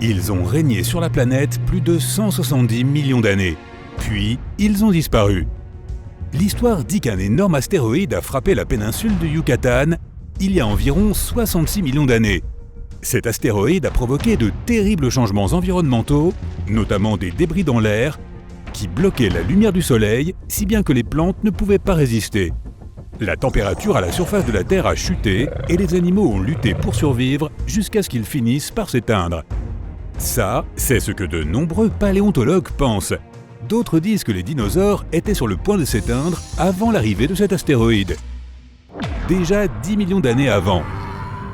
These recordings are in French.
Ils ont régné sur la planète plus de 170 millions d'années, puis ils ont disparu. L'histoire dit qu'un énorme astéroïde a frappé la péninsule du Yucatan il y a environ 66 millions d'années. Cet astéroïde a provoqué de terribles changements environnementaux, notamment des débris dans l'air, qui bloquaient la lumière du soleil, si bien que les plantes ne pouvaient pas résister. La température à la surface de la Terre a chuté et les animaux ont lutté pour survivre jusqu'à ce qu'ils finissent par s'éteindre. Ça, c'est ce que de nombreux paléontologues pensent. D'autres disent que les dinosaures étaient sur le point de s'éteindre avant l'arrivée de cet astéroïde. Déjà 10 millions d'années avant.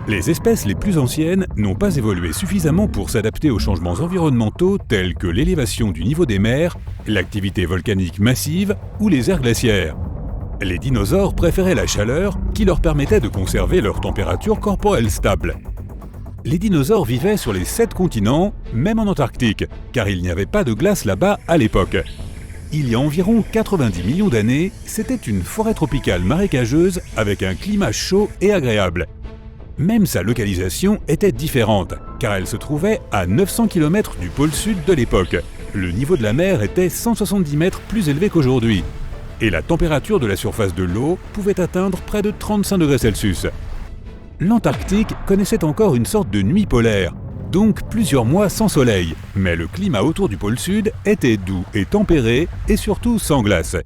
Les espèces les plus anciennes n'ont pas évolué suffisamment pour s'adapter aux changements environnementaux tels que l'élévation du niveau des mers, l'activité volcanique massive ou les aires glaciaires. Les dinosaures préféraient la chaleur qui leur permettait de conserver leur température corporelle stable. Les dinosaures vivaient sur les 7 continents, même en Antarctique, car il n'y avait pas de glace là-bas à l'époque. Il y a environ 90 millions d'années, c'était une forêt tropicale marécageuse avec un climat chaud et agréable. Même sa localisation était différente, car elle se trouvait à 900 km du pôle sud de l'époque. Le niveau de la mer était 170 mètres plus élevé qu'aujourd'hui, et la température de la surface de l'eau pouvait atteindre près de 35 degrés Celsius. L'Antarctique connaissait encore une sorte de nuit polaire, donc plusieurs mois sans soleil, mais le climat autour du pôle sud était doux et tempéré et surtout sans glace.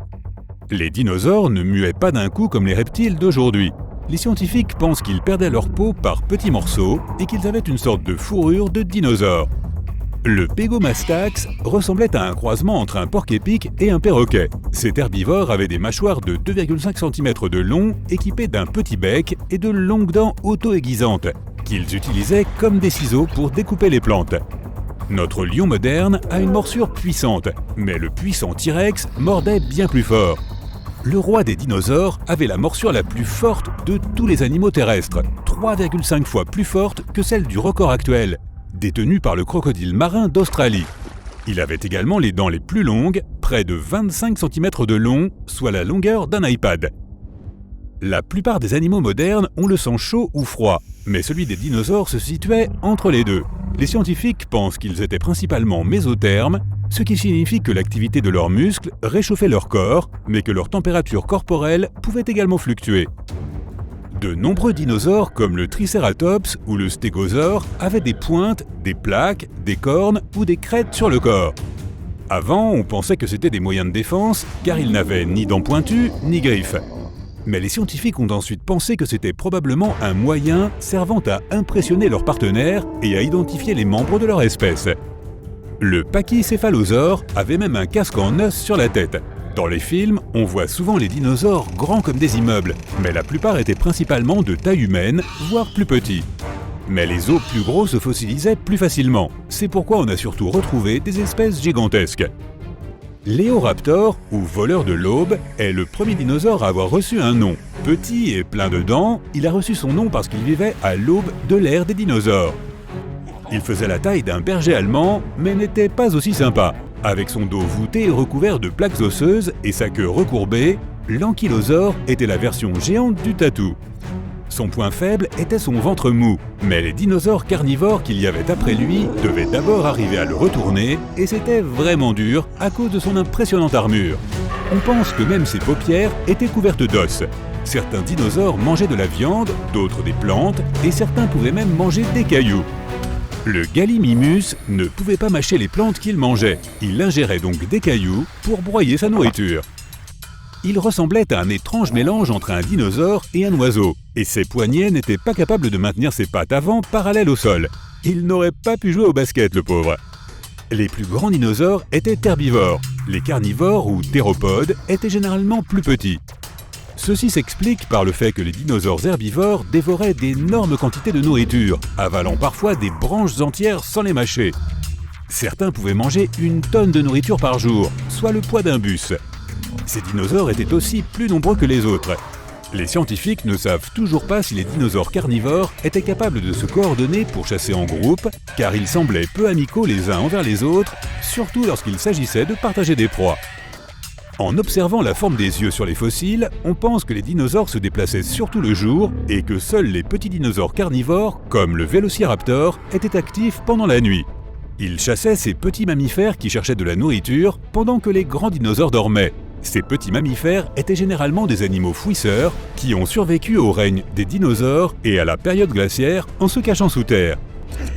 Les dinosaures ne muaient pas d'un coup comme les reptiles d'aujourd'hui. Les scientifiques pensent qu'ils perdaient leur peau par petits morceaux et qu'ils avaient une sorte de fourrure de dinosaure. Le Pégomastax ressemblait à un croisement entre un porc-épic et un perroquet. Cet herbivore avait des mâchoires de 2,5 cm de long, équipées d'un petit bec et de longues dents auto-aiguisantes, qu'ils utilisaient comme des ciseaux pour découper les plantes. Notre lion moderne a une morsure puissante, mais le puissant T-Rex mordait bien plus fort. Le roi des dinosaures avait la morsure la plus forte de tous les animaux terrestres, 3,5 fois plus forte que celle du record actuel, détenu par le crocodile marin d'Australie. Il avait également les dents les plus longues, près de 25 cm de long, soit la longueur d'un iPad. La plupart des animaux modernes ont le sang chaud ou froid, mais celui des dinosaures se situait entre les deux. Les scientifiques pensent qu'ils étaient principalement mésothermes, ce qui signifie que l'activité de leurs muscles réchauffait leur corps, mais que leur température corporelle pouvait également fluctuer. De nombreux dinosaures comme le Triceratops ou le Stégosaure avaient des pointes, des plaques, des cornes ou des crêtes sur le corps. Avant, on pensait que c'était des moyens de défense car ils n'avaient ni dents pointues ni griffes. Mais les scientifiques ont ensuite pensé que c'était probablement un moyen servant à impressionner leurs partenaires et à identifier les membres de leur espèce. Le Pachycéphalosaure avait même un casque en os sur la tête. Dans les films, on voit souvent les dinosaures grands comme des immeubles, mais la plupart étaient principalement de taille humaine, voire plus petits. Mais les os plus gros se fossilisaient plus facilement, c'est pourquoi on a surtout retrouvé des espèces gigantesques. L'Éoraptor, ou voleur de l'aube, est le premier dinosaure à avoir reçu un nom. Petit et plein de dents, il a reçu son nom parce qu'il vivait à l'aube de l'ère des dinosaures. Il faisait la taille d'un berger allemand, mais n'était pas aussi sympa. Avec son dos voûté et recouvert de plaques osseuses et sa queue recourbée, l'ankylosaure était la version géante du tatou. Son point faible était son ventre mou, mais les dinosaures carnivores qu'il y avait après lui devaient d'abord arriver à le retourner, et c'était vraiment dur à cause de son impressionnante armure. On pense que même ses paupières étaient couvertes d'os. Certains dinosaures mangeaient de la viande, d'autres des plantes, et certains pouvaient même manger des cailloux. Le Gallimimus ne pouvait pas mâcher les plantes qu'il mangeait. Il ingérait donc des cailloux pour broyer sa nourriture. Il ressemblait à un étrange mélange entre un dinosaure et un oiseau, et ses poignets n'étaient pas capables de maintenir ses pattes avant parallèles au sol. Il n'aurait pas pu jouer au basket, le pauvre. Les plus grands dinosaures étaient herbivores. Les carnivores ou théropodes étaient généralement plus petits. Ceci s'explique par le fait que les dinosaures herbivores dévoraient d'énormes quantités de nourriture, avalant parfois des branches entières sans les mâcher. Certains pouvaient manger 1 tonne de nourriture par jour, soit le poids d'un bus. Ces dinosaures étaient aussi plus nombreux que les autres. Les scientifiques ne savent toujours pas si les dinosaures carnivores étaient capables de se coordonner pour chasser en groupe, car ils semblaient peu amicaux les uns envers les autres, surtout lorsqu'il s'agissait de partager des proies. En observant la forme des yeux sur les fossiles, on pense que les dinosaures se déplaçaient surtout le jour et que seuls les petits dinosaures carnivores, comme le Vélociraptor, étaient actifs pendant la nuit. Ils chassaient ces petits mammifères qui cherchaient de la nourriture pendant que les grands dinosaures dormaient. Ces petits mammifères étaient généralement des animaux fouisseurs qui ont survécu au règne des dinosaures et à la période glaciaire en se cachant sous terre.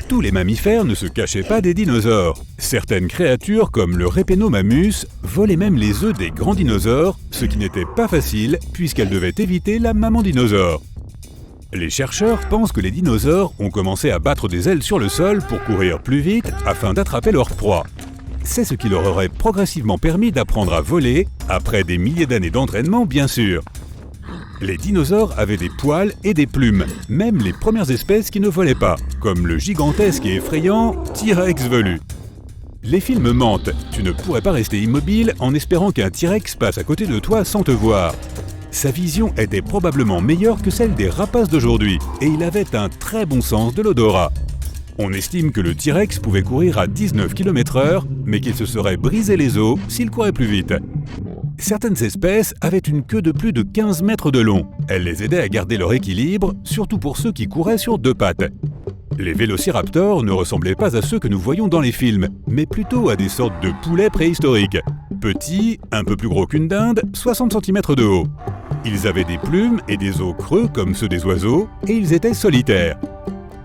Tous les mammifères ne se cachaient pas des dinosaures. Certaines créatures, comme le Répénomamus, volaient même les œufs des grands dinosaures, ce qui n'était pas facile puisqu'elles devaient éviter la maman dinosaure. Les chercheurs pensent que les dinosaures ont commencé à battre des ailes sur le sol pour courir plus vite afin d'attraper leur proie. C'est ce qui leur aurait progressivement permis d'apprendre à voler, après des milliers d'années d'entraînement bien sûr. Les dinosaures avaient des poils et des plumes, même les premières espèces qui ne volaient pas, comme le gigantesque et effrayant T-Rex velu. Les films mentent, tu ne pourrais pas rester immobile en espérant qu'un T-Rex passe à côté de toi sans te voir. Sa vision était probablement meilleure que celle des rapaces d'aujourd'hui, et il avait un très bon sens de l'odorat. On estime que le T-Rex pouvait courir à 19 km/h, mais qu'il se serait brisé les os s'il courait plus vite. Certaines espèces avaient une queue de plus de 15 mètres de long. Elle les aidait à garder leur équilibre, surtout pour ceux qui couraient sur deux pattes. Les vélociraptors ne ressemblaient pas à ceux que nous voyons dans les films, mais plutôt à des sortes de poulets préhistoriques. Petits, un peu plus gros qu'une dinde, 60 cm de haut. Ils avaient des plumes et des os creux comme ceux des oiseaux, et ils étaient solitaires.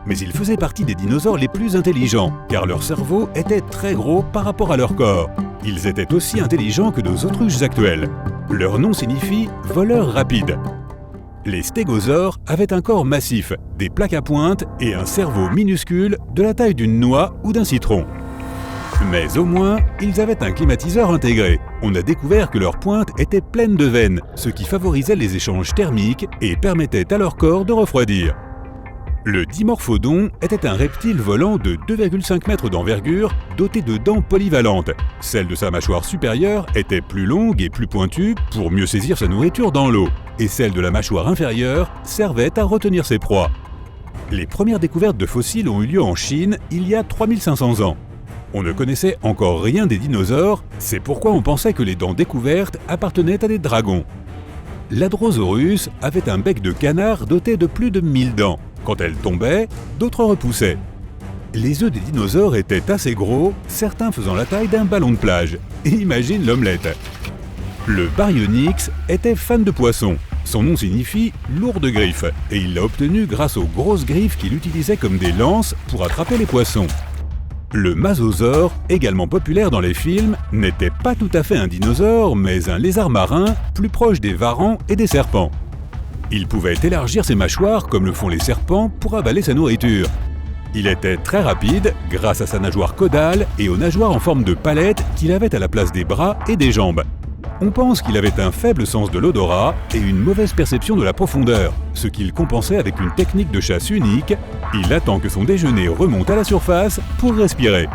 Mais ils faisaient partie des dinosaures les plus intelligents, car leur cerveau était très gros par rapport à leur corps. Ils étaient aussi intelligents que nos autruches actuelles. Leur nom signifie « voleur rapide ». Les stégosaures avaient un corps massif, des plaques à pointe et un cerveau minuscule de la taille d'une noix ou d'un citron. Mais au moins, ils avaient un climatiseur intégré. On a découvert que leurs pointes étaient pleines de veines, ce qui favorisait les échanges thermiques et permettait à leur corps de refroidir. Le Dimorphodon était un reptile volant de 2,5 mètres d'envergure, doté de dents polyvalentes. Celle de sa mâchoire supérieure était plus longue et plus pointue pour mieux saisir sa nourriture dans l'eau, et celle de la mâchoire inférieure servait à retenir ses proies. Les premières découvertes de fossiles ont eu lieu en Chine il y a 3500 ans. On ne connaissait encore rien des dinosaures, c'est pourquoi on pensait que les dents découvertes appartenaient à des dragons. L'Hadrosaurus avait un bec de canard doté de plus de 1000 dents. Quand elles tombaient, d'autres repoussaient. Les œufs des dinosaures étaient assez gros, certains faisant la taille d'un ballon de plage. Et imagine l'omelette. Le Baryonyx était fan de poissons. Son nom signifie « lourde griffe » et il l'a obtenu grâce aux grosses griffes qu'il utilisait comme des lances pour attraper les poissons. Le Masosaure, également populaire dans les films, n'était pas tout à fait un dinosaure, mais un lézard marin, plus proche des varans et des serpents. Il pouvait élargir ses mâchoires comme le font les serpents pour avaler sa nourriture. Il était très rapide grâce à sa nageoire caudale et aux nageoires en forme de palette qu'il avait à la place des bras et des jambes. On pense qu'il avait un faible sens de l'odorat et une mauvaise perception de la profondeur, ce qu'il compensait avec une technique de chasse unique. Il attend que son déjeuner remonte à la surface pour respirer.